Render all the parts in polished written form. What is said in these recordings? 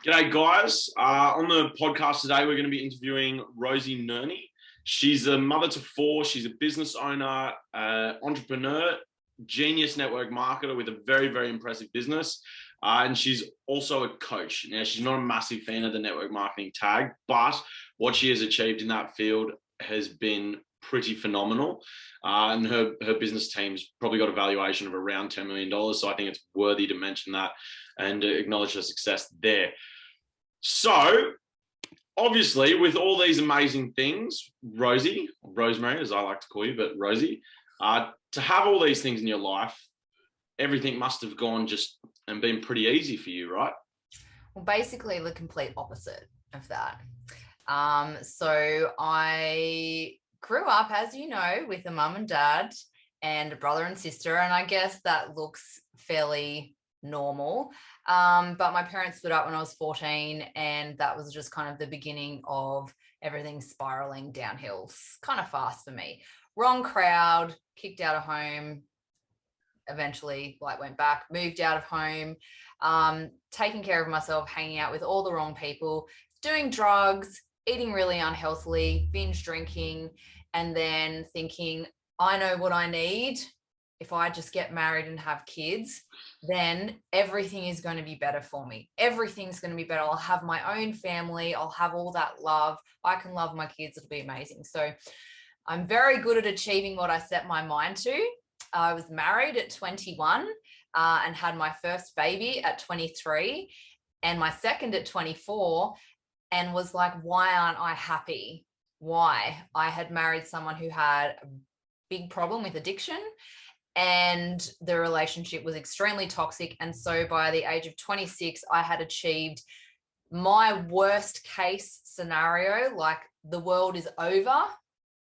G'day, guys. On the podcast today, we're going to be interviewing Rosie Nerney. She's a mother to four. She's a business owner, entrepreneur, genius network marketer with a very, very impressive business. And she's also a coach. Now, she's not a massive fan of the network marketing tag, but what she has achieved in that field has been pretty phenomenal. And her business team's probably got a valuation of around $10 million. So I think it's worthy to mention that and acknowledge her success there. So, obviously, with all these amazing things, Rosie, Rosemary, as I like to call you, but Rosie, to have all these things in your life, everything must have gone just and been pretty easy for you, right? Well, basically the complete opposite of that. So I grew up, as you know, with a mum and dad and a brother and sister, and I guess that looks fairly normal. But my parents split up when I was 14, and that was just kind of the beginning of everything spiraling downhill kind of fast for me. Wrong crowd, kicked out of home, eventually went back, moved out of home, taking care of myself, hanging out with all the wrong people, doing drugs, eating really unhealthily, binge drinking, and then thinking, I know what I need. If I just get married and have kids, then everything is going to be better for me. Everything's going to be better. I'll have my own family. I'll have all that love. I can love my kids. It'll be amazing. So I'm very good at achieving what I set my mind to. I was married at 21 and had my first baby at 23 and my second at 24, and was like, why aren't I happy? Why? I had married someone who had a big problem with addiction, and the relationship was extremely toxic. And so by the age of 26, I had achieved my worst case scenario, like the world is over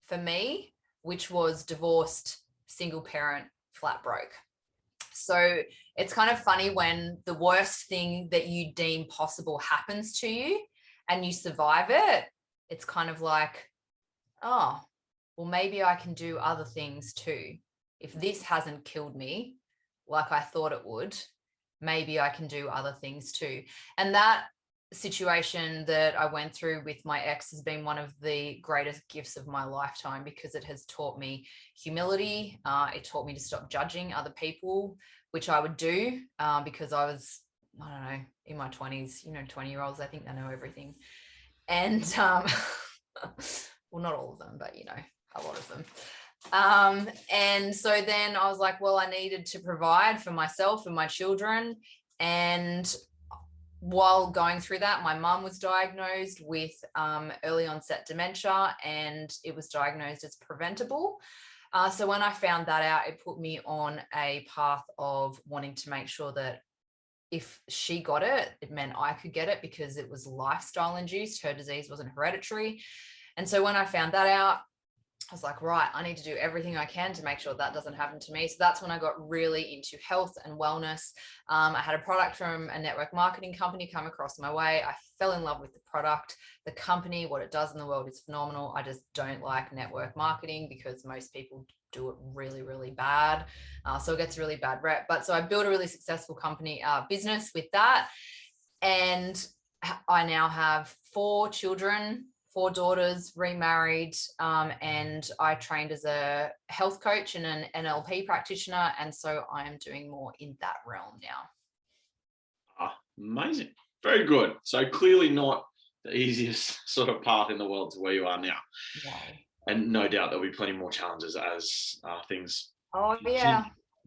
for me, which was divorced, single parent, flat broke. So it's kind of funny when the worst thing that you deem possible happens to you and you survive it. It's kind of like, oh, well, maybe I can do other things too. If this hasn't killed me like I thought it would, maybe I can do other things too. And that situation that I went through with my ex has been one of the greatest gifts of my lifetime, because it has taught me humility. It taught me to stop judging other people, which I would do because I was, I don't know, in my 20s, 20-year-olds, I think they know everything. And well, not all of them, but a lot of them. And so then I was like, well, I needed to provide for myself and my children. And while going through that, my mum was diagnosed with early onset dementia, and it was diagnosed as preventable. So when I found that out, it put me on a path of wanting to make sure that if she got it, it meant I could get it, because it was lifestyle induced. Her disease wasn't hereditary. And so when I found that out, I was like, right, I need to do everything I can to make sure that doesn't happen to me. So that's when I got really into health and wellness. I had a product from a network marketing company come across my way. I fell in love with the product. The company, what it does in the world is phenomenal. I just don't like network marketing because most people do it really, really bad. So it gets a really bad rep. But so I built a really successful company business with that. And I now have 4 children, 4 daughters, remarried, and I trained as a health coach and an NLP practitioner. And so I am doing more in that realm now. Amazing. Very good. So clearly not the easiest sort of path in the world to where you are now. No. And no doubt there'll be plenty more challenges as things continue. Yeah.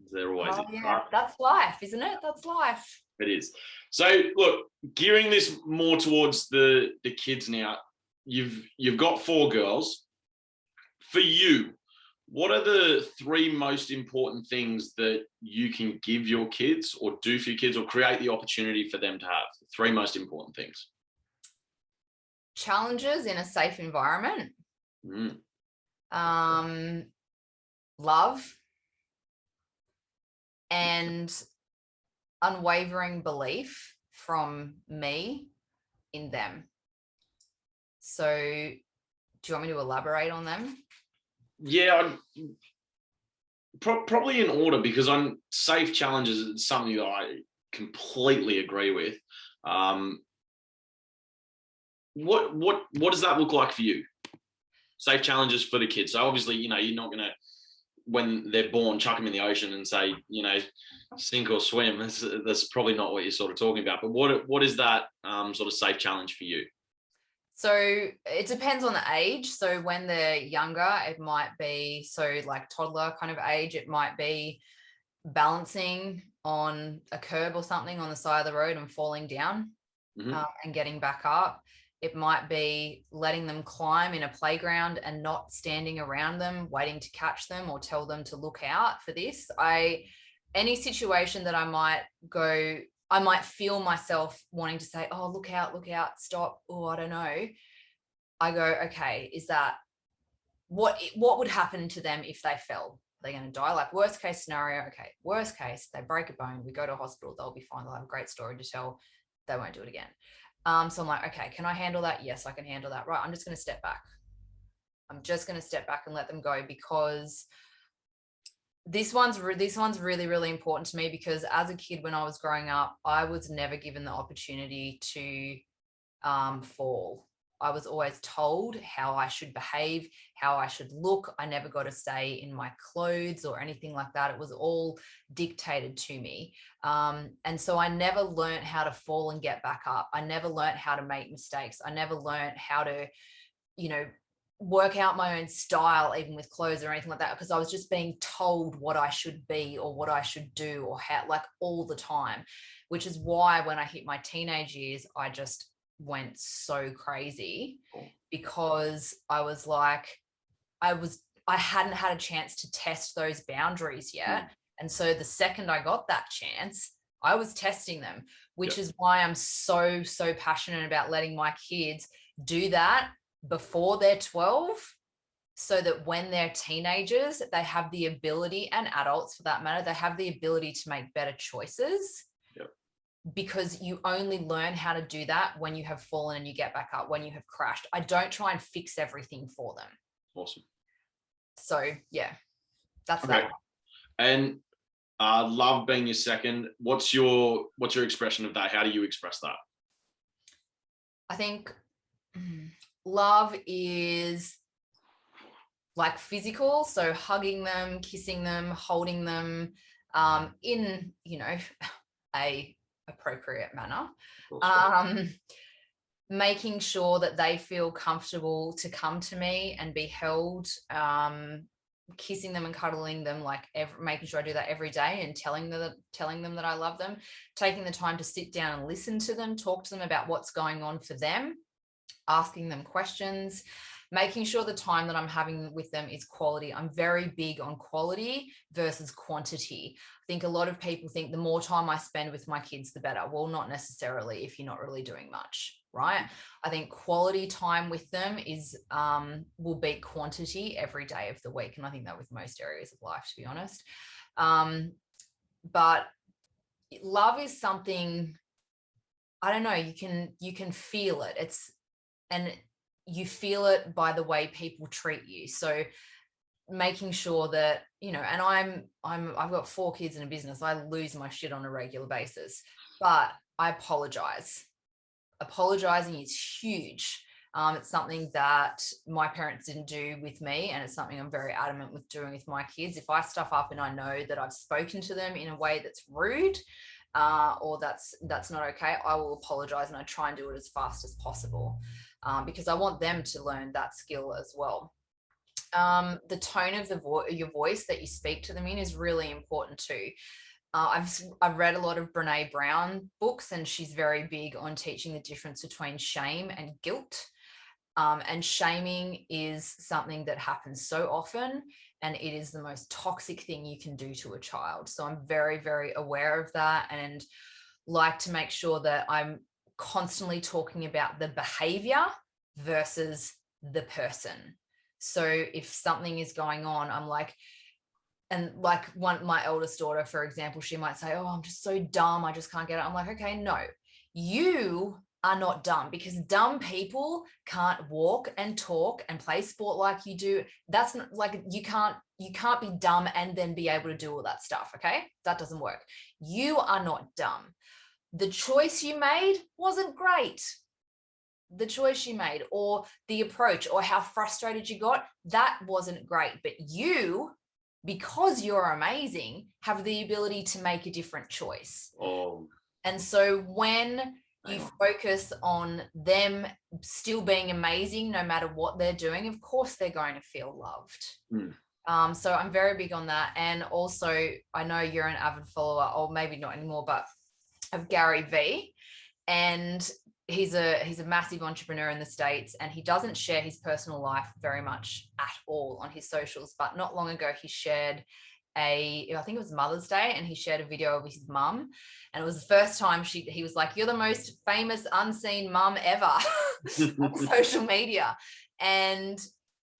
There always is. Yeah. Right? That's life, isn't it? That's life. It is. So look, gearing this more towards the kids now, you've got 4 girls. For you, what are the 3 most important things that you can give your kids or do for your kids or create the opportunity for them to have? The 3 most important things. Challenges in a safe environment. Love and unwavering belief from me in them. So do you want me to elaborate on them? Yeah, probably in order, because on safe challenges, it's something that I completely agree with. what does that look like for you? Safe challenges for the kids. So obviously, you're not going to, when they're born, chuck them in the ocean and say, sink or swim. That's probably not what you're sort of talking about. But what is that sort of safe challenge for you? So it depends on the age. So when they're younger, it might be, so like toddler kind of age, it might be balancing on a curb or something on the side of the road and falling down and getting back up. It might be letting them climb in a playground and not standing around them, waiting to catch them or tell them to look out for this. Any situation that I might feel myself wanting to say, oh, look out, stop. Oh, I don't know. I go, okay, is that what would happen to them if they fell? They're going to die. Like worst case scenario. Okay. Worst case, they break a bone. We go to a hospital. They'll be fine. They'll have a great story to tell. They won't do it again. So I'm like, okay, can I handle that? Yes, I can handle that. Right. I'm just going to step back. And let them go, because this one's really, really important to me, because as a kid, when I was growing up, I was never given the opportunity to fall. I was always told how I should behave, how I should look. I never got a say in my clothes or anything like that. It was all dictated to me. And so I never learned how to fall and get back up. I never learned how to make mistakes. I never learned how to, work out my own style, even with clothes or anything like that, because I was just being told what I should be or what I should do, or how, like, all the time, which is why when I hit my teenage years, I just went so crazy, because I was like, I hadn't had a chance to test those boundaries yet. And so the second I got that chance, I was testing them, which is why I'm so, so passionate about letting my kids do that before they're 12, so that when they're teenagers, they have the ability, and adults for that matter, they have the ability to make better choices. Because you only learn how to do that when you have fallen and you get back up, when you have crashed. I don't try and fix everything for them. Awesome. So yeah, that's okay. that. And love being your second. What's your expression of that? How do you express that? I think love is like physical, so hugging them, kissing them, holding them in a appropriate manner, making sure that they feel comfortable to come to me and be held, kissing them and cuddling them, like making sure I do that every day, and telling them that I love them, taking the time to sit down and listen to them, talk to them about what's going on for them, asking them questions, making sure the time that I'm having with them is quality. I'm very big on quality versus quantity. I think a lot of people think the more time I spend with my kids, the better. Well, not necessarily if you're not really doing much, right? I think quality time with them is will beat quantity every day of the week. And I think that with most areas of life, to be honest. But love is something, I don't know, you can feel it. And you feel it by the way people treat you. So making sure that, and I've got 4 kids in a business. I lose my shit on a regular basis, but I apologize. Apologizing is huge. It's something that my parents didn't do with me, and it's something I'm very adamant with doing with my kids. If I stuff up and I know that I've spoken to them in a way that's rude, or that's not okay, I will apologize, and I try and do it as fast as possible, because I want them to learn that skill as well. The tone of your voice that you speak to them in is really important too. I've read a lot of Brené Brown books, and she's very big on teaching the difference between shame and guilt. And shaming is something that happens so often, and it is the most toxic thing you can do to a child. So I'm very, very aware of that, and like to make sure that I'm constantly talking about the behavior versus the person. So if something is going on, I'm like, and like my eldest daughter, for example, she might say, oh, I'm just so dumb, I just can't get it. I'm like, okay, no, you are not dumb, because dumb people can't walk and talk and play sport like you do. That's not, like, you can't be dumb and then be able to do all that stuff. Okay, that doesn't work. You are not dumb. The choice you made wasn't great. the choice you made or the approach or how frustrated you got, that wasn't great. But you, because you're amazing, have the ability to make a different choice. Oh. And so when you focus on them still being amazing, no matter what they're doing, of course they're going to feel loved. So I'm very big on that. And also, I know you're an avid follower, or maybe not anymore, but of Gary Vee. And he's a massive entrepreneur in the States, and he doesn't share his personal life very much at all on his socials. But not long ago, he shared I think it was Mother's Day, and he shared a video of his mum, and it was the first time he was like, "You're the most famous unseen mum ever" on social media. And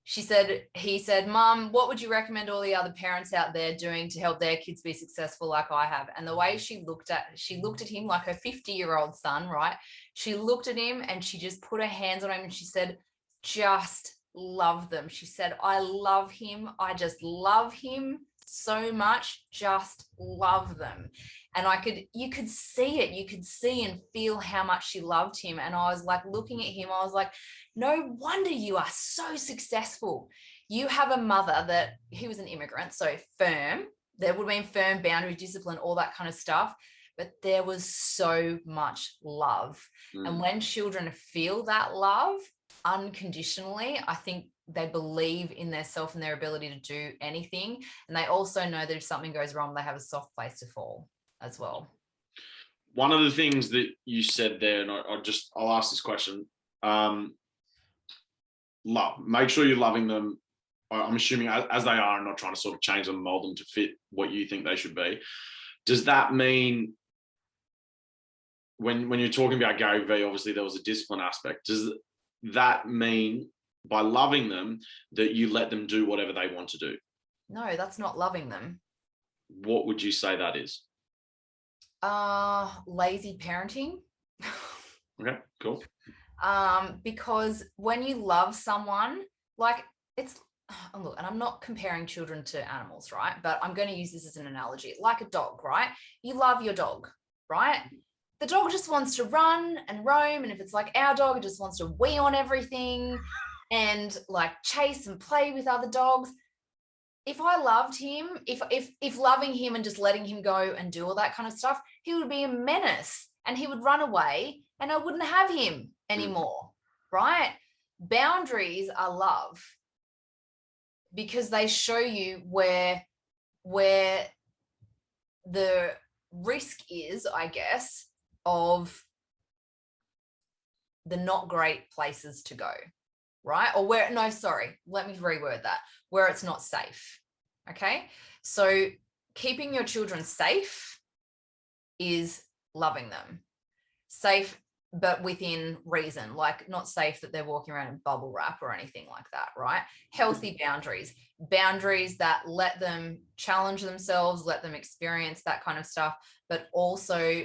he said, "Mum, what would you recommend all the other parents out there doing to help their kids be successful like I have?" And the way she looked at him like her 50-year-old son, right? She looked at him and she just put her hands on him and she said, "Just love them." She said, "I love him. I just love him so much. Just love them." And you could see it. You could see and feel how much she loved him. And I was like looking at him, I was like, no wonder you are so successful. You have a mother he was an immigrant, so firm. There would have been firm boundary, discipline, all that kind of stuff. But there was so much love. And when children feel that love unconditionally, I think they believe in their self and their ability to do anything. And they also know that if something goes wrong, they have a soft place to fall as well. One of the things that you said there, and I'll ask this question. Love. Make sure you're loving them. I'm assuming as they are, and not trying to sort of change them, mold them to fit what you think they should be. Does that mean when you're talking about Gary Vee, obviously there was a discipline aspect. Does that mean by loving them that you let them do whatever they want to do? No, that's not loving them. What would you say that is? Lazy parenting. Okay, cool. Because when you love someone, like look, and I'm not comparing children to animals, right? But I'm going to use this as an analogy, like a dog, right? You love your dog, right? The dog just wants to run and roam. And if it's like our dog, it just wants to wee on everything and like chase and play with other dogs. If I loved him, if loving him and just letting him go and do all that kind of stuff, he would be a menace and he would run away and I wouldn't have him anymore, right? Boundaries are love because they show you where the risk is, I guess, of the not great places to go, right? Or let me reword that, where it's not safe. Okay. So keeping your children safe is loving them. Safe, but within reason, like not safe that they're walking around in bubble wrap or anything like that, right? Healthy boundaries that let them challenge themselves, let them experience that kind of stuff, but also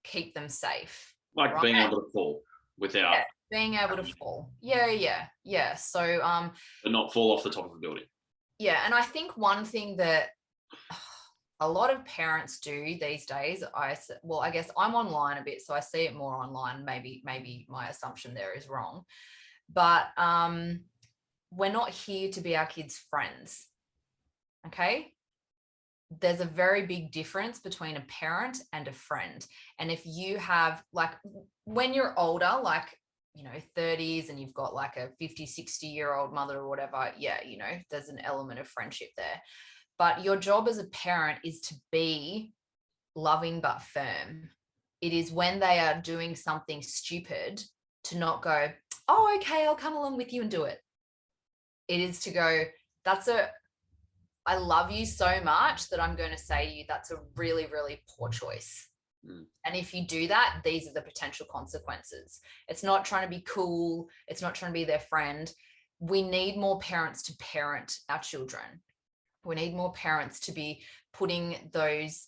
keep them safe. Like right? Being able to fall without being able to fall. Yeah. So but not fall off the top of a building. Yeah. And I think one thing that a lot of parents do these days, I guess I'm online a bit, so I see it more online. Maybe my assumption there is wrong, but we're not here to be our kids' friends. Okay. There's a very big difference between a parent and a friend. And if you have, like, when you're older, like, 30s, and you've got like a 50, 60-year-old mother or whatever, yeah, there's an element of friendship there. But your job as a parent is to be loving but firm. It is when they are doing something stupid to not go, "Oh, okay, I'll come along with you and do it." It is to go, I love you so much that I'm going to say to you, that's a really, really poor choice. And if you do that, these are the potential consequences. It's not trying to be cool. It's not trying to be their friend. We need more parents to parent our children. We need more parents to be putting those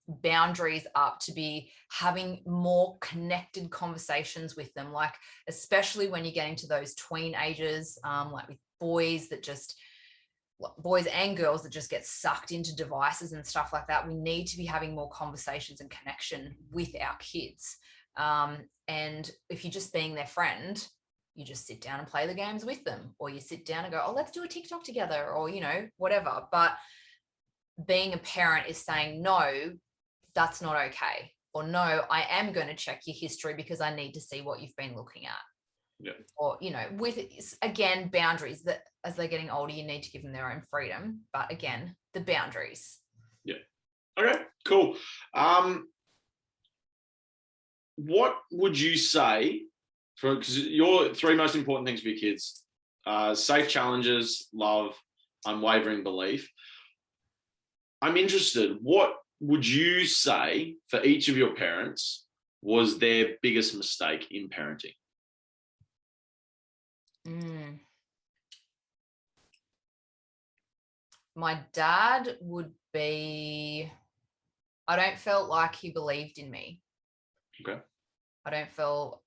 boundaries up, to be having more connected conversations with them, like especially when you're getting to those tween ages, like with boys and girls that just get sucked into devices and stuff like that. We need to be having more conversations and connection with our kids. And if you're just being their friend, you just sit down and play the games with them, or you sit down and go, oh, let's do a TikTok together, or, whatever. But being a parent is saying, no, that's not okay. Or no, I am going to check your history because I need to see what you've been looking at. Yeah. Or, with, again, boundaries that as they're getting older, you need to give them their own freedom. But again, the boundaries. Yeah. Okay, cool. What would you say because your three most important things for your kids, safe challenges, love, unwavering belief. I'm interested, what would you say for each of your parents was their biggest mistake in parenting? My dad would be, I don't feel like he believed in me. Okay. I don't feel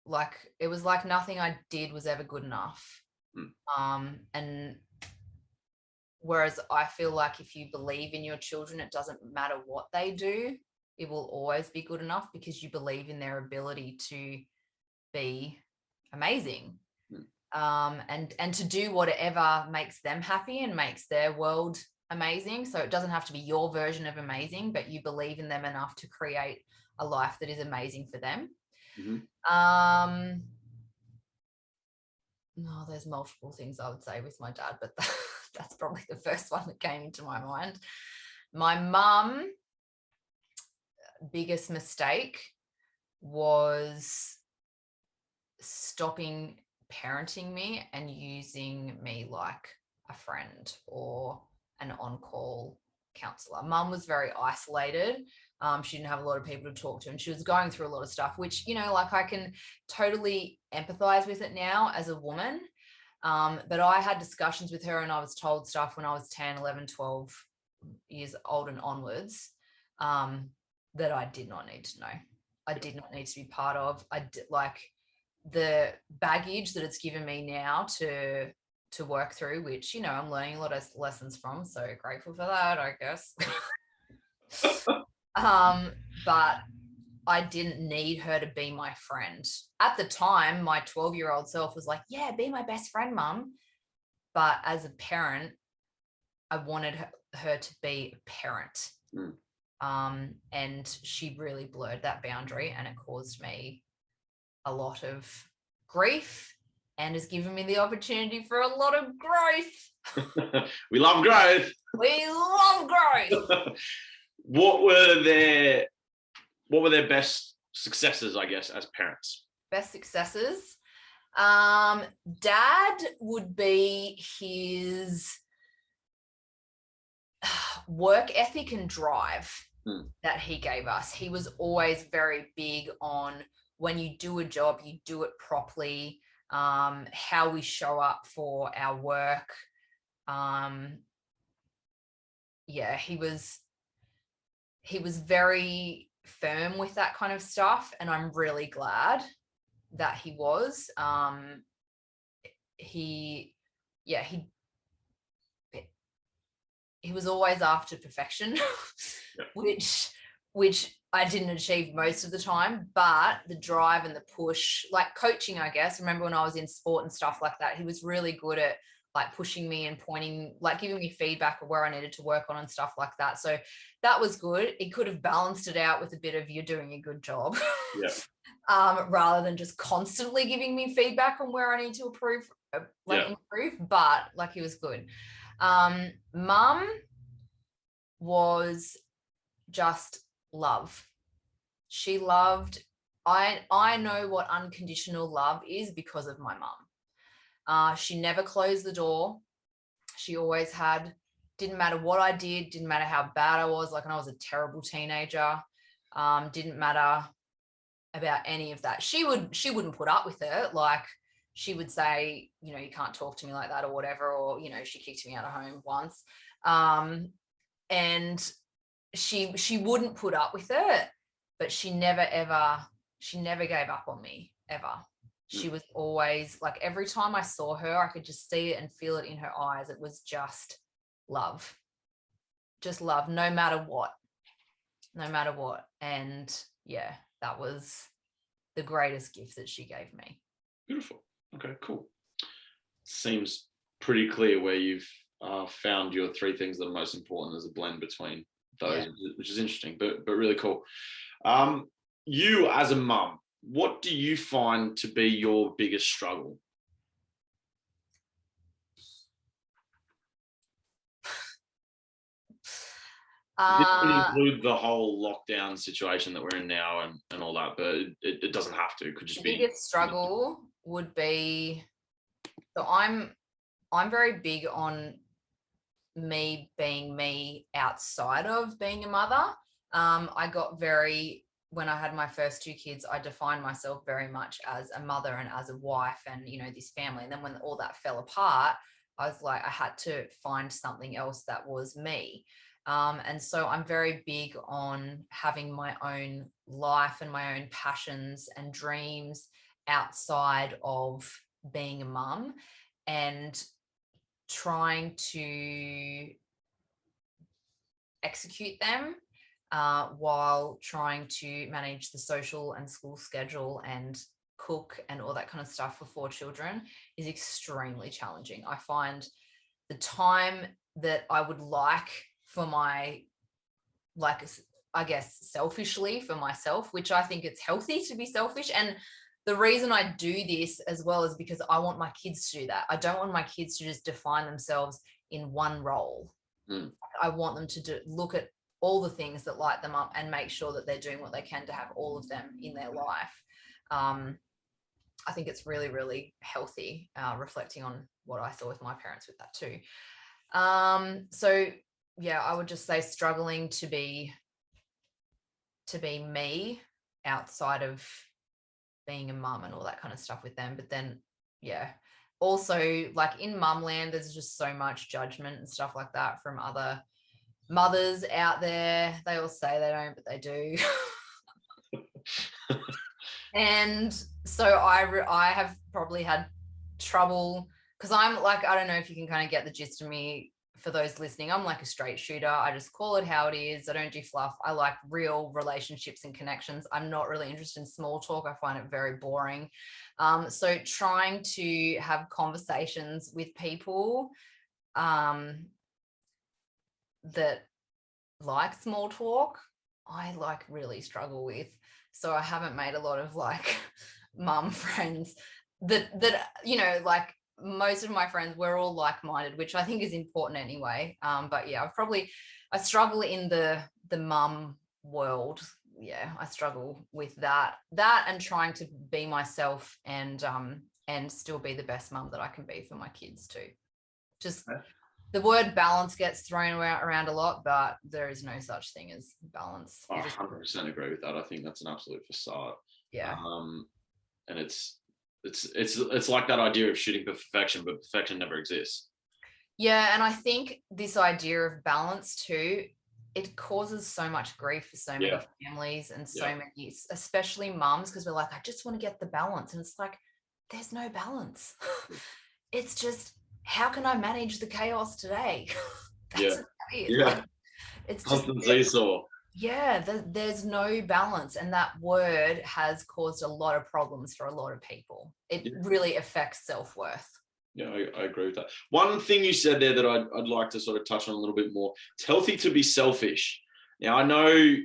like it was like nothing I did was ever good enough. And whereas I feel like if you believe in your children, it doesn't matter what they do, it will always be good enough because you believe in their ability to be amazing. And to do whatever makes them happy and makes their world amazing. So it doesn't have to be your version of amazing, but you believe in them enough to create a life that is amazing for them. No, there's multiple things I would say with my dad, but that's probably the first one that came into my mind. My mum, biggest mistake was stopping parenting me and using me like a friend or an on-call counselor. Mum was very isolated. She didn't have a lot of people to talk to, and she was going through a lot of stuff, which, like I can totally empathize with it now as a woman. But I had discussions with her and I was told stuff when I was 10, 11, 12 years old and onwards that I did not need to know. I did not need to be part of. The baggage that it's given me now to work through, which, I'm learning a lot of lessons from. So grateful for that, I guess. But I didn't need her to be my friend. At the time, my 12-year-old self was like, yeah, be my best friend, Mum. But as a parent, I wanted her to be a parent. And she really blurred that boundary, and it caused me a lot of grief and has given me the opportunity for a lot of growth. We love growth. We love growth. What were their best successes, I guess, as parents? Best successes? Dad would be his work ethic and drive that he gave us. He was always very big on when you do a job, you do it properly, how we show up for our work. He was very firm with that kind of stuff, and I'm really glad that he was. He was always after perfection, which I didn't achieve most of the time, but the drive and the push, like coaching, I guess. Remember when I was in sport and stuff like that, he was really good at like pushing me and pointing, like giving me feedback of where I needed to work on and stuff like that. So that was good. He could have balanced it out with a bit of you're doing a good job. Rather than just constantly giving me feedback on where I need to improve, but like he was good. Mum was just love. She loved, I know what unconditional love is because of my mum. She never closed the door. She always had, didn't matter what I did, didn't matter how bad I was, like when I was a terrible teenager, didn't matter about any of that. She wouldn't put up with it. Like she would say, you can't talk to me like that or whatever, or, she kicked me out of home once. And she wouldn't put up with it, but she never gave up on me, ever. She was always like, every time I saw her, I could just see it and feel it in her eyes. It was just love, no matter what. And yeah, that was the greatest gift that she gave me. Beautiful. Okay, cool. Seems pretty clear where you've found your three things that are most important. There's a blend between those, which is interesting, but really cool. You as a mum, what do you find to be your biggest struggle? This would include the whole lockdown situation that we're in now and all that, but it doesn't have to. It could just be. The biggest struggle would be, so I'm very big on me being me outside of being a mother. When I had my first two kids, I defined myself very much as a mother and as a wife and, you know, this family. And then when all that fell apart, I was like, I had to find something else that was me. And so I'm very big on having my own life and my own passions and dreams outside of being a mum, and trying to execute them while trying to manage the social and school schedule and cook and all that kind of stuff for 4 children is extremely challenging. I find the time that I would like for my, like, I guess selfishly for myself, which I think it's healthy to be selfish. And the reason I do this as well is because I want my kids to do that. I don't want my kids to just define themselves in one role. I want them to look at all the things that light them up and make sure that they're doing what they can to have all of them in their life. I think it's really, really healthy, reflecting on what I saw with my parents with that too. So yeah, I would just say struggling to be me outside of being a mum and all that kind of stuff with them. But then, yeah, also like in mumland, there's just so much judgment and stuff like that from other mothers out there. They all say they don't, but they do. And so I have probably had trouble, because I'm like, I don't know if you can kind of get the gist of me. For those listening, I'm like a straight shooter. I just call it how it is. I don't do fluff. I like real relationships and connections. I'm not really interested in small talk. I find it very boring. So trying to have conversations with people that like small talk, I like really struggle with. So I haven't made a lot of like mum friends that you know, like most of my friends, we're all like-minded, which I think is important anyway. But yeah, I struggle in the mum world. Yeah, I struggle with that and trying to be myself and still be the best mum that I can be for my kids too. Just the word balance gets thrown around a lot, but there is no such thing as balance. I 100% agree with that. I think that's an absolute facade. Yeah. And it's like that idea of shooting for perfection, but perfection never exists. Yeah, and I think this idea of balance too, it causes so much grief for so many families and so many, especially mums, because we're like, I just want to get the balance. And it's like, there's no balance. It's just, how can I manage the chaos today? That's it. Like, it's constant seesaw. Yeah, there's no balance, and that word has caused a lot of problems for a lot of people. It really affects self-worth. Yeah, I agree with that. One thing you said there that I'd like to sort of touch on a little bit more. It's healthy to be selfish. Now, I know,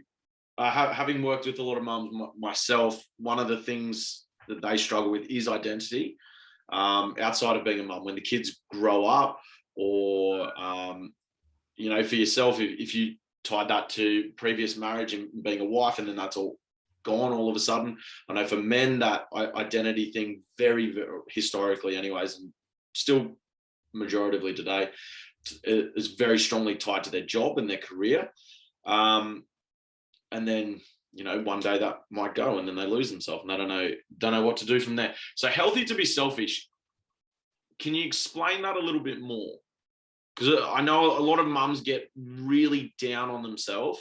having worked with a lot of mums myself, one of the things that they struggle with is identity. Outside of being a mum, when the kids grow up, or you know, for yourself, if you tied that to previous marriage and being a wife, and then that's all gone all of a sudden. I know for men, that identity thing very, very historically anyways, and still majoritively today, is very strongly tied to their job and their career. And then, you know, one day that might go and then they lose themselves and they don't know what to do from there. So healthy to be selfish. Can you explain that a little bit more? Because I know a lot of mums get really down on themselves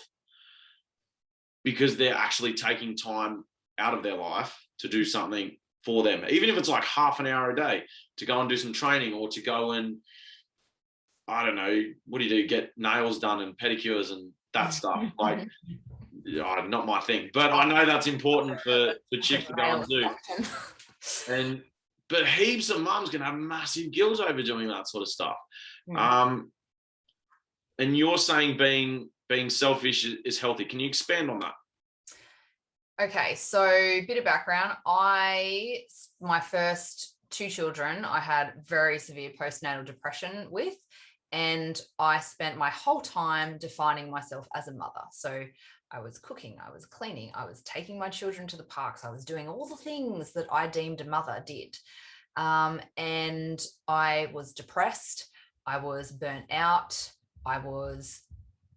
because they're actually taking time out of their life to do something for them, even if it's like half an hour a day, to go and do some training, or to go and, I don't know, what do? Get nails done and pedicures and that stuff. Like, Yeah, not my thing, but I know that's important for chicks to go and do. And but heaps of mums can have massive guilt over doing that sort of stuff. And you're saying being selfish is healthy. Can you expand on that? Okay, so bit of background. My first 2 children, I had very severe postnatal depression with, and I spent my whole time defining myself as a mother. So I was cooking, I was cleaning, I was taking my children to the parks, I was doing all the things that I deemed a mother did. And I was depressed, I was burnt out, I was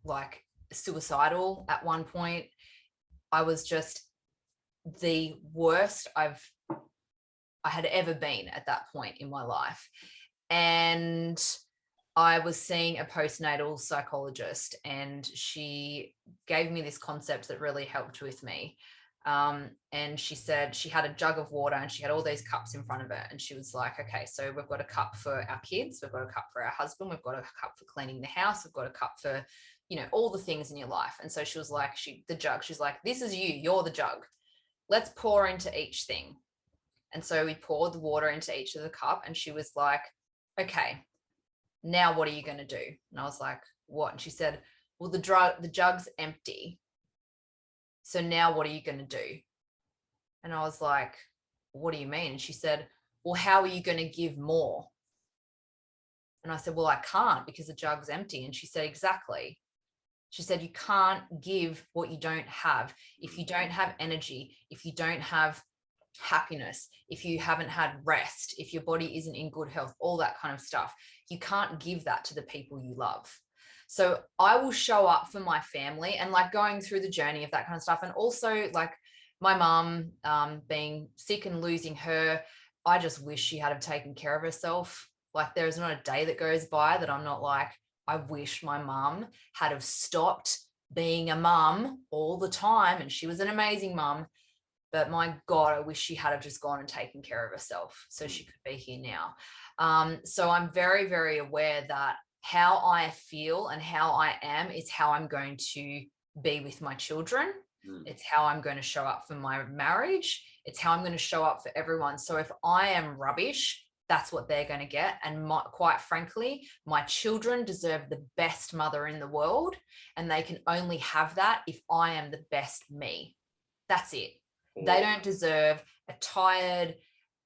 like suicidal at one point. I was just the worst I had ever been at that point in my life. And I was seeing a postnatal psychologist, and she gave me this concept that really helped with me. And she said she had a jug of water and she had all these cups in front of her. And she was like, okay, so we've got a cup for our kids, we've got a cup for our husband, we've got a cup for cleaning the house, we've got a cup for, you know, all the things in your life. And so she was like, the jug, she's like, this is you, you're the jug. Let's pour into each thing. And so we poured the water into each of the cup, and she was like, okay, now what are you going to do? And I was like, what? And she said, well, the jug's empty. So now what are you going to do? And I was like, what do you mean? And she said, well, how are you going to give more? And I said, well, I can't because the jug's empty. And she said, exactly. She said, you can't give what you don't have. If you don't have energy, if you don't have happiness, if you haven't had rest, if your body isn't in good health, all that kind of stuff, you can't give that to the people you love. So I will show up for my family, and like going through the journey of that kind of stuff. And also like my mum being sick and losing her, I just wish she had have taken care of herself. Like there's not a day that goes by that I'm not like, I wish my mum had have stopped being a mum all the time. And she was an amazing mum, but my God, I wish she had have just gone and taken care of herself so she could be here now. So I'm very, very aware that how I feel and how I am is how I'm going to be with my children. It's how I'm going to show up for my marriage. It's how I'm going to show up for everyone. So if I am rubbish, that's what they're going to get. And quite frankly, my children deserve the best mother in the world, and they can only have that if I am the best me. That's it. They don't deserve a tired,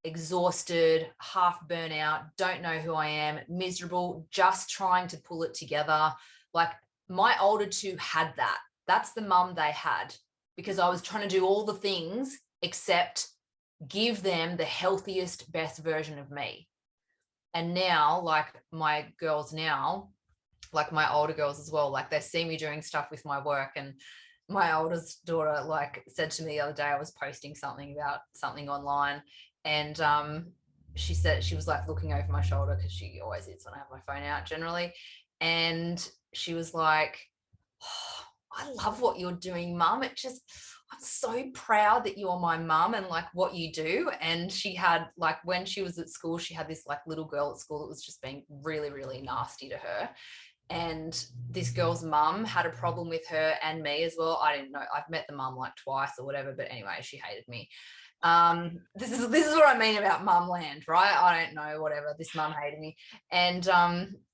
exhausted, half burnout, don't know who I am, miserable, just trying to pull it together. Like my older 2 had that. That's the mum they had, because I was trying to do all the things except give them the healthiest, best version of me. And now, like my girls now, like my older girls as well, like they see me doing stuff with my work. And my oldest daughter like said to me the other day, I was posting something about something online, and she said, she was like looking over my shoulder, because she always is when I have my phone out generally, and she was like, oh, I love what you're doing, Mum. I'm so proud that you're my mum and like what you do. And she had like, when she was at school, she had this like little girl at school that was just being really, really nasty to her. And this girl's mum had a problem with her and me as well. I didn't know. I've met the mum like twice or whatever, but anyway, she hated me. This is what I mean about mum land, right? I don't know, whatever. This mum hated me. And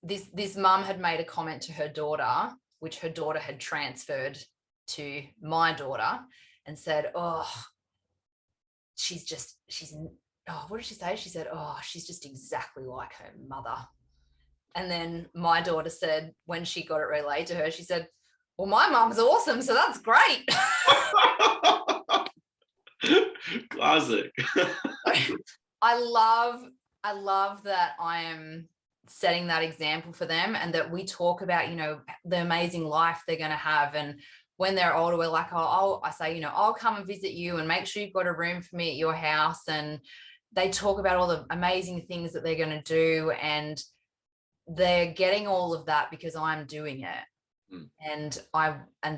this mum had made a comment to her daughter, which her daughter had transferred to my daughter, and said, oh, what did she say? She said, oh, she's just exactly like her mother. And then my daughter said, when she got it relayed to her, she said, well, my mum's awesome, so that's great. Classic. I love that I am setting that example for them, and that we talk about, you know, the amazing life they're going to have. And when they're older, we're like, I say, you know, I'll come and visit you and make sure you've got a room for me at your house. And they talk about all the amazing things that they're going to do. And they're getting all of that because I'm doing it. And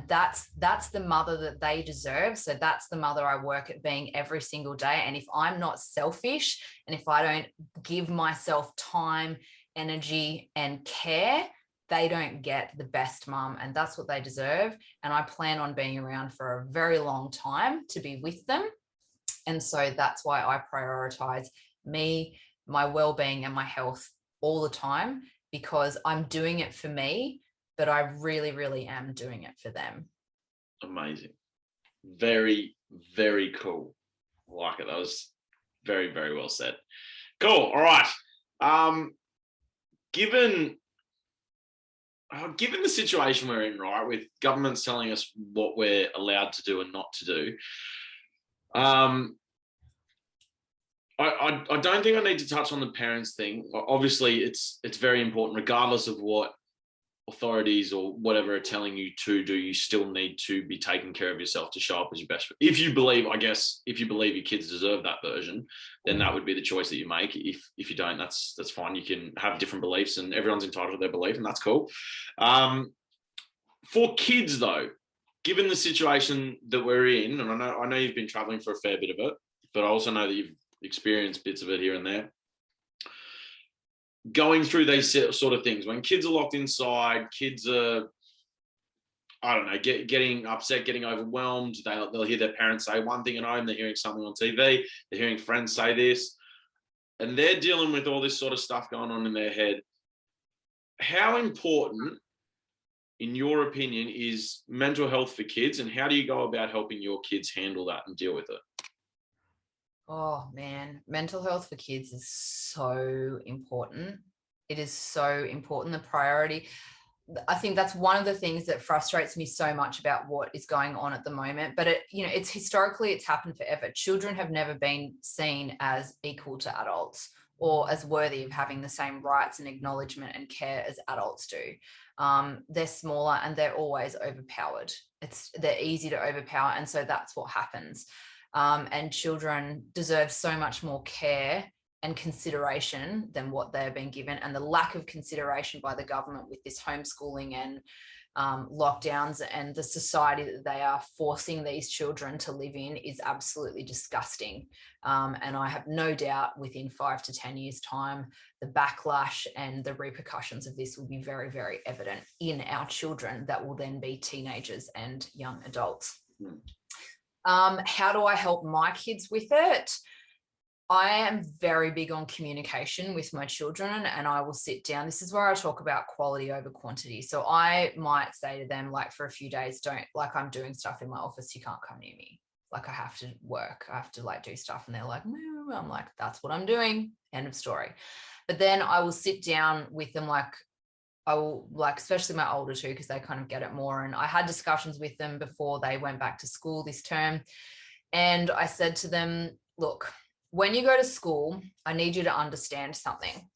that's the mother that they deserve. So that's the mother I work at being every single day. And if I'm not selfish, and if I don't give myself time, energy, and care, they don't get the best mum, and that's what they deserve. And I plan on being around for a very long time to be with them. And so that's why I prioritize me, my well-being and my health all the time, because I'm doing it for me, but I really, really am doing it for them. Amazing. Very, very cool. I like it. That was very, very well said. Cool. All right. Given the situation we're in, right, with governments telling us what we're allowed to do and not to do, I don't think I need to touch on the parents thing. Obviously, it's very important, regardless of what authorities or whatever are telling you to do. You still need to be taking care of yourself to show up as your best. If you believe your kids deserve that version, then that would be the choice that you make. If you don't, that's fine. You can have different beliefs, and everyone's entitled to their belief, and that's cool. For kids, though, given the situation that we're in, and I know you've been traveling for a fair bit of it, but I also know that you've experienced bits of it here and there. Going through these sort of things, when kids are locked inside, kids are, I don't know, getting upset, getting overwhelmed. They'll hear their parents say one thing at home, they're hearing something on TV, they're hearing friends say this, and they're dealing with all this sort of stuff going on in their head. How important, in your opinion, is mental health for kids, and how do you go about helping your kids handle that and deal with it? Oh man, mental health for kids is so important. It is so important. The priority. I think that's one of the things that frustrates me so much about what is going on at the moment. But it's historically, it's happened forever. Children have never been seen as equal to adults or as worthy of having the same rights and acknowledgement and care as adults do. They're smaller and they're always overpowered. They're easy to overpower. And so that's what happens. And children deserve so much more care and consideration than what they're being given. And the lack of consideration by the government with this homeschooling and lockdowns and the society that they are forcing these children to live in is absolutely disgusting. And I have no doubt within 5 to 10 years' time, the backlash and the repercussions of this will be very, very evident in our children that will then be teenagers and young adults. How do I help my kids with it? I am very big on communication with my children, and I will sit down. This is where I talk about quality over quantity. So I might say to them, like, for a few days, I'm doing stuff in my office, you can't come near me. Like, I have to work, I have to do stuff. And they're like, no, I'm like, that's what I'm doing. End of story. But then I will sit down with them, especially my older two, because they kind of get it more. And I had discussions with them before they went back to school this term. And I said to them, look, when you go to school, I need you to understand something.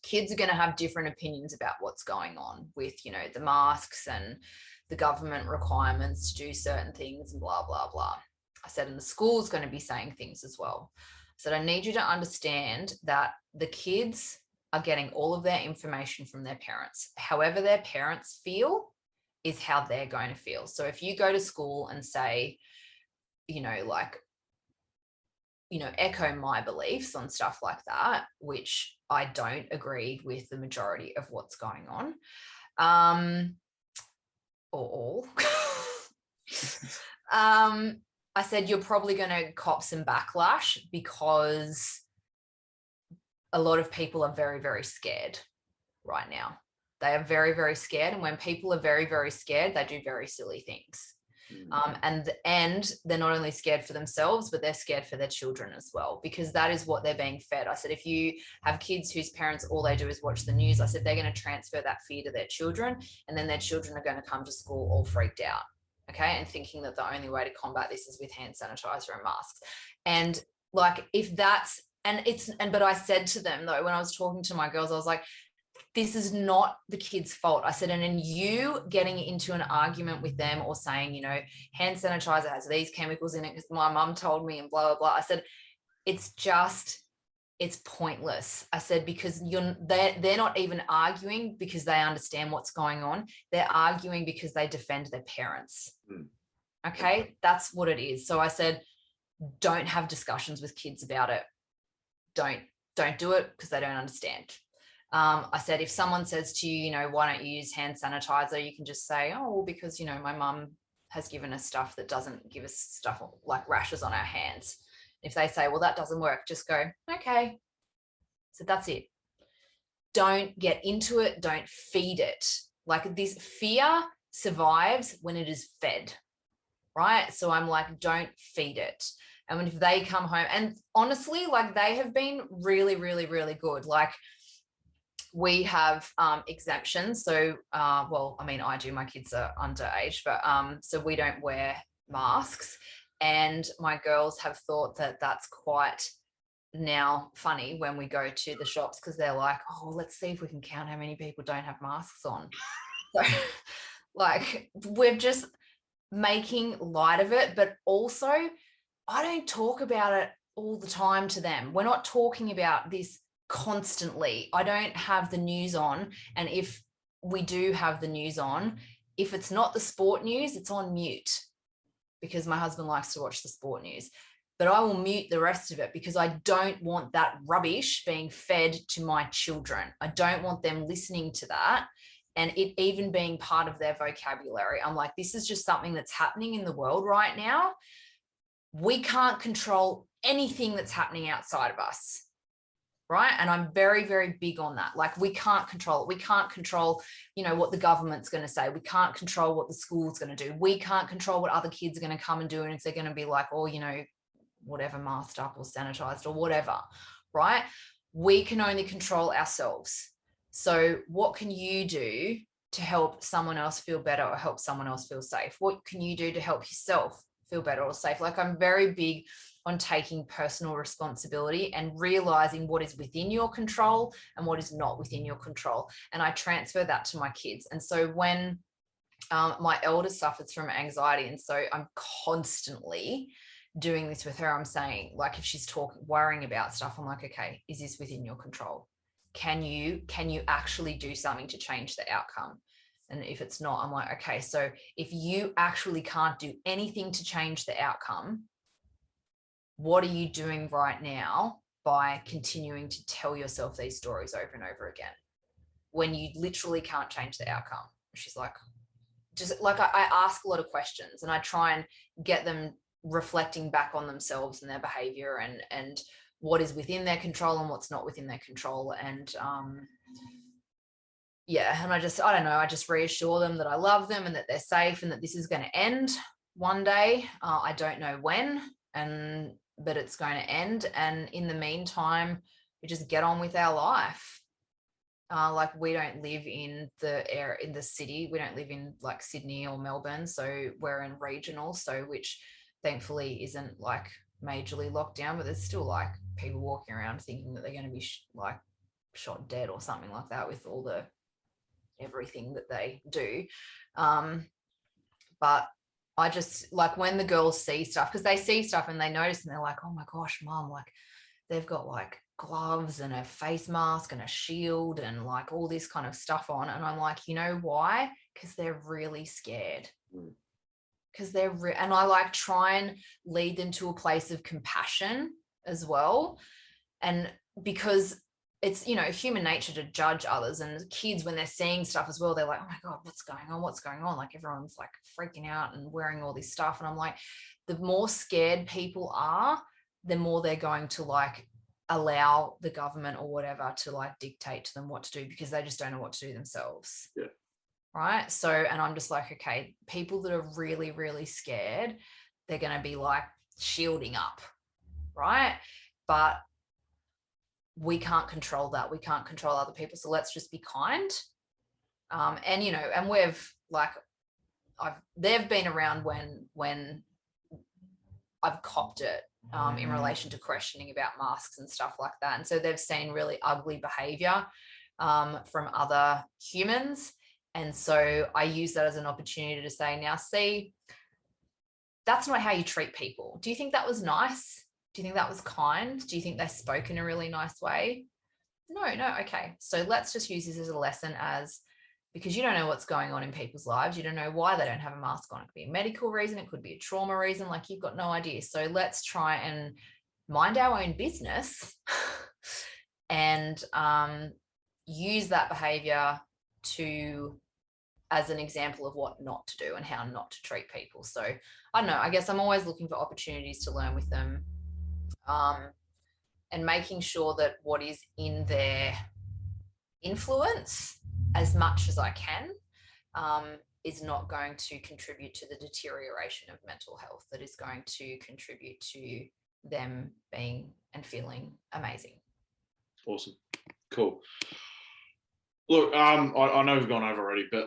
Kids are going to have different opinions about what's going on with, the masks and the government requirements to do certain things and blah, blah, blah. I said, and the school's going to be saying things as well. I said, I need you to understand that the kids are getting all of their information from their parents. However their parents feel is how they're going to feel. So if you go to school and say, echo my beliefs on stuff like that, which I don't agree with the majority of what's going on, or all, I said, you're probably going to cop some backlash because a lot of people are very, very scared right now. They are very, very scared. And when people are very, very scared, they do very silly things. And they're not only scared for themselves, but they're scared for their children as well, because that is what they're being fed. I said, if you have kids whose parents, all they do is watch the news, I said, they're going to transfer that fear to their children. And then their children are going to come to school all freaked out. Okay. And thinking that the only way to combat this is with hand sanitizer and masks. And but I said to them though, when I was talking to my girls, I was like, this is not the kid's fault. I said, and in you getting into an argument with them or saying, hand sanitizer has these chemicals in it because my mum told me and blah, blah, blah. I said, it's pointless. I said, because they're not even arguing because they understand what's going on. They're arguing because they defend their parents. Okay. That's what it is. So I said, don't have discussions with kids about it. Don't do it because they don't understand. I said, if someone says to you, why don't you use hand sanitizer? You can just say, oh, well, because, my mum has given us stuff that doesn't give us stuff like rashes on our hands. If they say, well, that doesn't work, just go, okay. So that's it. Don't get into it. Don't feed it. Like, this fear survives when it is fed, right? So I'm like, don't feed it. And if they come home, and honestly, like, they have been really, really, really good. Like, we have exemptions. So, I do, my kids are underage, but so we don't wear masks. And my girls have thought that that's quite now funny when we go to the shops, because they're like, oh, let's see if we can count how many people don't have masks on. So like, we're just making light of it, but also I don't talk about it all the time to them. We're not talking about this constantly. I don't have the news on, and if we do have the news on, if it's not the sport news, it's on mute, because my husband likes to watch the sport news. But I will mute the rest of it, because I don't want that rubbish being fed to my children. I don't want them listening to that and it even being part of their vocabulary. I'm like, this is just something that's happening in the world right now. We can't control anything that's happening outside of us, right? And I'm very, very big on that. Like, we can't control it. We can't control, what the government's going to say. We can't control what the school's going to do. We can't control what other kids are going to come and do. And if they're going to be like, oh, whatever, masked up or sanitized or whatever, right? We can only control ourselves. So what can you do to help someone else feel better or help someone else feel safe? What can you do to help yourself feel better or safe? Like, I'm very big on taking personal responsibility and realizing what is within your control and what is not within your control. And I transfer that to my kids. And so when my eldest suffers from anxiety, and so I'm constantly doing this with her, I'm saying, like, if she's worrying about stuff, I'm like, okay, is this within your control? Can you actually do something to change the outcome? And if it's not, I'm like, okay, so if you actually can't do anything to change the outcome, what are you doing right now by continuing to tell yourself these stories over and over again when you literally can't change the outcome? She's like, just like, I ask a lot of questions and I try and get them reflecting back on themselves and their behavior and what is within their control and what's not within their control. And and I don't know, I just reassure them that I love them and that they're safe and that this is going to end one day. I don't know when, but it's going to end. And in the meantime, we just get on with our life. Like, we don't live in the city. We don't live in like Sydney or Melbourne. So we're in regional, so which thankfully isn't like majorly locked down, but there's still like people walking around thinking that they're going to be like shot dead or something like that with all the everything that they do. But I just, like, when the girls see stuff, because they see stuff and they notice and they're like, oh my gosh, mom, like, they've got like gloves and a face mask and a shield and like all this kind of stuff on. And I'm like, you know why? Because they're really scared. Because and I like try and lead them to a place of compassion as well. And because it's, human nature to judge others, and kids, when they're seeing stuff as well, they're like, oh my God, what's going on? What's going on? Like, everyone's like freaking out and wearing all this stuff. And I'm like, the more scared people are, the more they're going to like allow the government or whatever to like dictate to them what to do, because they just don't know what to do themselves. Yeah. Right. So, and I'm just like, okay, people that are really, really scared, they're going to be like shielding up. Right. But we can't control that. We can't control other people. So let's just be kind. And we've like, they've been around when I've copped it in relation to questioning about masks and stuff like that. And so they've seen really ugly behavior from other humans. And so I use that as an opportunity to say, now, see, that's not how you treat people. Do you think that was nice? Do you think that was kind? Do you think they spoke in a really nice way? No. Okay. So let's just use this as a lesson, because you don't know what's going on in people's lives. You don't know why they don't have a mask on. It could be a medical reason. It could be a trauma reason. Like, you've got no idea. So let's try and mind our own business and use that behavior as an example of what not to do and how not to treat people. So I don't know, I guess I'm always looking for opportunities to learn with them, and making sure that what is in their influence, as much as I can, is not going to contribute to the deterioration of mental health, that is going to contribute to them being and feeling amazing. Awesome. Cool. Look, I know we've gone over already, but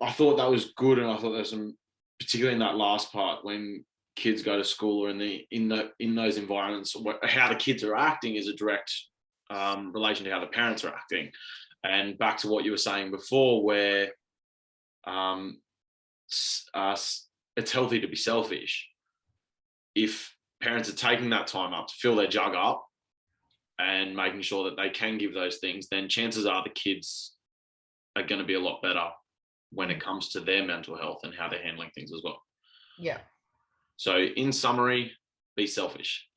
I thought that was good, and I thought there's some, particularly in that last part, when kids go to school or in those environments, how the kids are acting is a direct relation to how the parents are acting. And back to what you were saying before, where it's healthy to be selfish. If parents are taking that time up to fill their jug up and making sure that they can give those things, then chances are the kids are going to be a lot better when it comes to their mental health and how they're handling things as well. Yeah. So in summary, be selfish.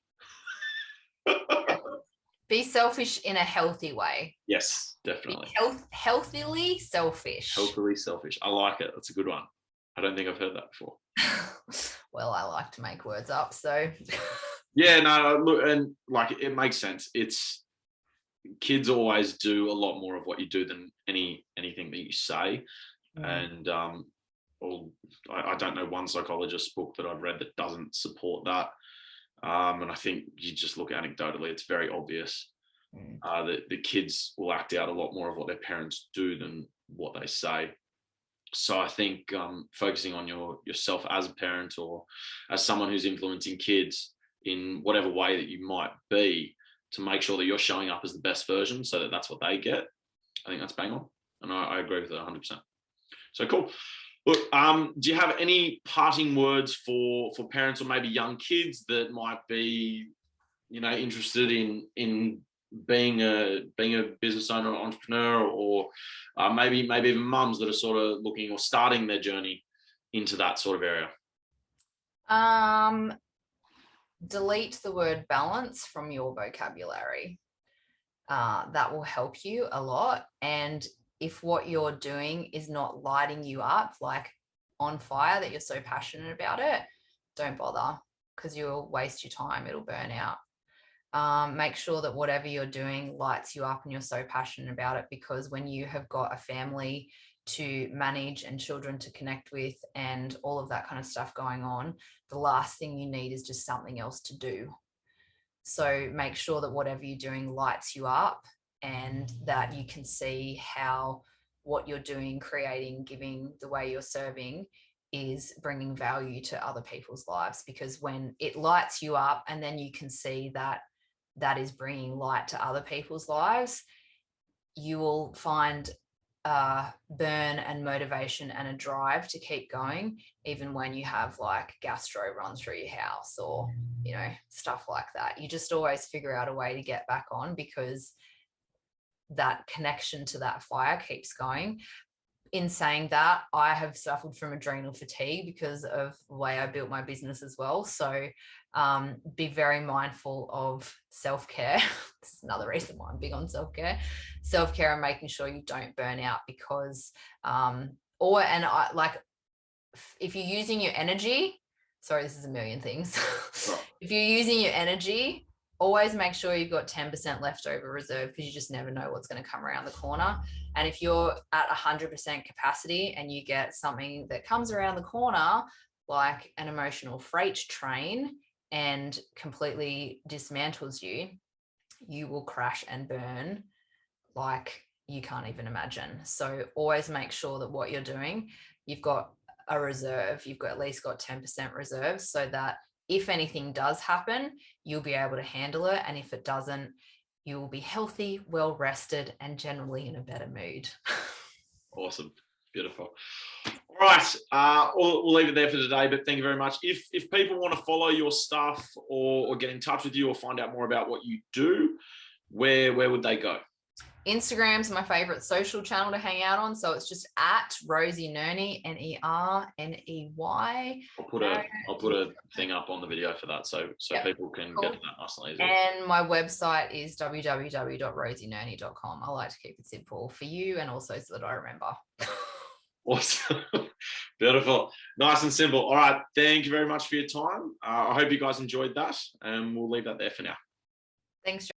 Be selfish in a healthy way. Yes, definitely. Healthily selfish. Healthily selfish. I like it. That's a good one. I don't think I've heard that before. Well, I like to make words up, so. Yeah, no, look, and like it makes sense. It's kids always do a lot more of what you do than anything that you say. And I don't know one psychologist's book that I've read that doesn't support that. And I think you just look anecdotally, it's very obvious that the kids will act out a lot more of what their parents do than what they say. So I think focusing on yourself as a parent or as someone who's influencing kids in whatever way that you might be, to make sure that you're showing up as the best version so that that's what they get, I think that's bang on. And I agree with it 100%. So cool. Look, do you have any parting words for parents or maybe young kids that might be, interested in being a business owner or entrepreneur, or maybe even mums that are sort of looking or starting their journey into that sort of area? Delete the word balance from your vocabulary. That will help you a lot. And if what you're doing is not lighting you up, like on fire, that you're so passionate about it, don't bother, because you'll waste your time. It'll burn out. Make sure that whatever you're doing lights you up and you're so passionate about it, because when you have got a family to manage and children to connect with and all of that kind of stuff going on, the last thing you need is just something else to do. So make sure that whatever you're doing lights you up, and that you can see how what you're doing, creating, giving, the way you're serving is bringing value to other people's lives. Because when it lights you up and then you can see that that is bringing light to other people's lives, you will find burn and motivation and a drive to keep going, even when you have like gastro run through your house or, stuff like that. You just always figure out a way to get back on, because that connection to that fire keeps going. In saying that, I have suffered from adrenal fatigue because of the way I built my business as well. So be very mindful of self-care. This is another reason why I'm big on self-care and making sure you don't burn out, because if you're using your energy, sorry, this is a million things. If you're using your energy, always make sure you've got 10% leftover reserve, because you just never know what's going to come around the corner. And if you're at 100% capacity and you get something that comes around the corner, like an emotional freight train, and completely dismantles you, you will crash and burn like you can't even imagine. So always make sure that what you're doing, you've got a reserve, you've got at least got 10% reserve, so that if anything does happen, you'll be able to handle it. And if it doesn't, you will be healthy, well rested, and generally in a better mood. Awesome. Beautiful. All right. We'll leave it there for today, but thank you very much. If people want to follow your stuff or get in touch with you or find out more about what you do, where would they go? Instagram's my favorite social channel to hang out on. So it's just at Rosie Nerney, Nerney. I'll put a thing up on the video for that, so people can get to that nice and easy. And my website is www.rosienerney.com. I like to keep it simple for you and also so that I remember. Awesome. Beautiful. Nice and simple. All right. Thank you very much for your time. I hope you guys enjoyed that, and we'll leave that there for now. Thanks,